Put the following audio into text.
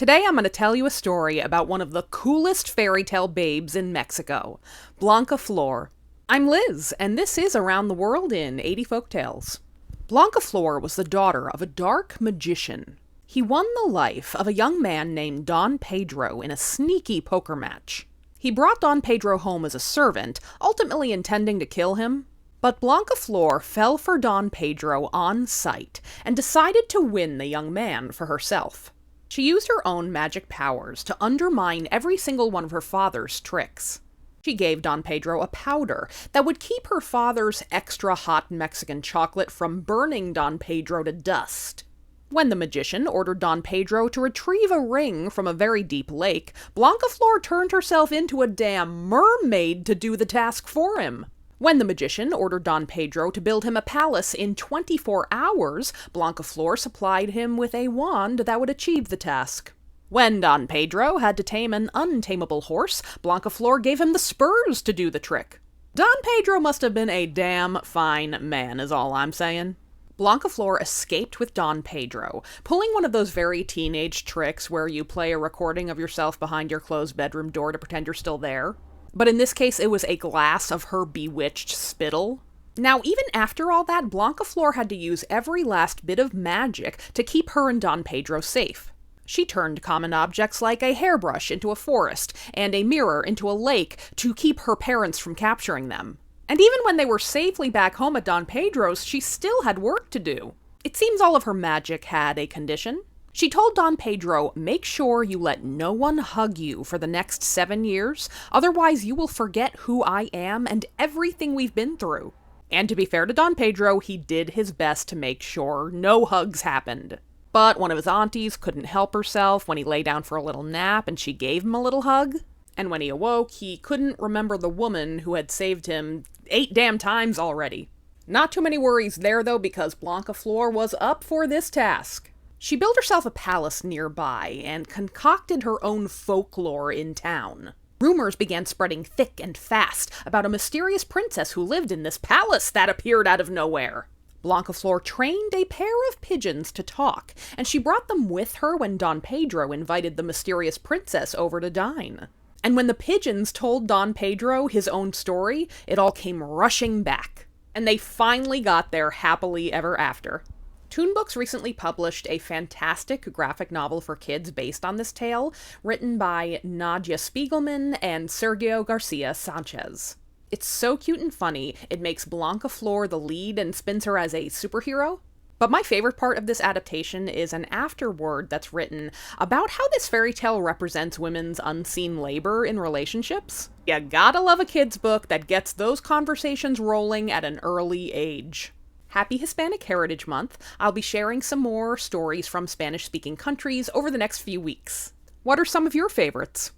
Today I'm going to tell you a story about one of the coolest fairy tale babes in Mexico, Blancaflor. I'm Liz, and this is Around the World in 80 Folktales. Blancaflor was the daughter of a dark magician. He won the life of a young man named Don Pedro in a sneaky poker match. He brought Don Pedro home as a servant, ultimately intending to kill him. But Blancaflor fell for Don Pedro on sight and decided to win the young man for herself. She used her own magic powers to undermine every single one of her father's tricks. She gave Don Pedro a powder that would keep her father's extra hot Mexican chocolate from burning Don Pedro to dust. When the magician ordered Don Pedro to retrieve a ring from a very deep lake, Blancaflor turned herself into a damn mermaid to do the task for him. When the magician ordered Don Pedro to build him a palace in 24 hours, Blancaflor supplied him with a wand that would achieve the task. When Don Pedro had to tame an untamable horse, Blancaflor gave him the spurs to do the trick. Don Pedro must have been a damn fine man, is all I'm saying. Blancaflor escaped with Don Pedro, pulling one of those very teenage tricks where you play a recording of yourself behind your closed bedroom door to pretend you're still there. But in this case, it was a glass of her bewitched spittle. Now, even after all that, Blancaflor had to use every last bit of magic to keep her and Don Pedro safe. She turned common objects like a hairbrush into a forest, and a mirror into a lake to keep her parents from capturing them. And even when they were safely back home at Don Pedro's, she still had work to do. It seems all of her magic had a condition. She told Don Pedro, "Make sure you let no one hug you for the next 7 years, otherwise you will forget who I am and everything we've been through." And to be fair to Don Pedro, he did his best to make sure no hugs happened. But one of his aunties couldn't help herself when he lay down for a little nap and she gave him a little hug. And when he awoke, he couldn't remember the woman who had saved him 8 damn times already. Not too many worries there though, because Blancaflor was up for this task. She built herself a palace nearby and concocted her own folklore in town. Rumors began spreading thick and fast about a mysterious princess who lived in this palace that appeared out of nowhere. Blancaflor trained a pair of pigeons to talk, and she brought them with her when Don Pedro invited the mysterious princess over to dine. And when the pigeons told Don Pedro his own story, it all came rushing back. And they finally got there happily ever after. Toon Books recently published a fantastic graphic novel for kids based on this tale, written by Nadia Spiegelman and Sergio Garcia Sanchez. It's so cute and funny, it makes Blancaflor the lead and spins her as a superhero. But my favorite part of this adaptation is an afterword that's written about how this fairy tale represents women's unseen labor in relationships. You gotta love a kid's book that gets those conversations rolling at an early age. Happy Hispanic Heritage Month. I'll be sharing some more stories from Spanish-speaking countries over the next few weeks. What are some of your favorites?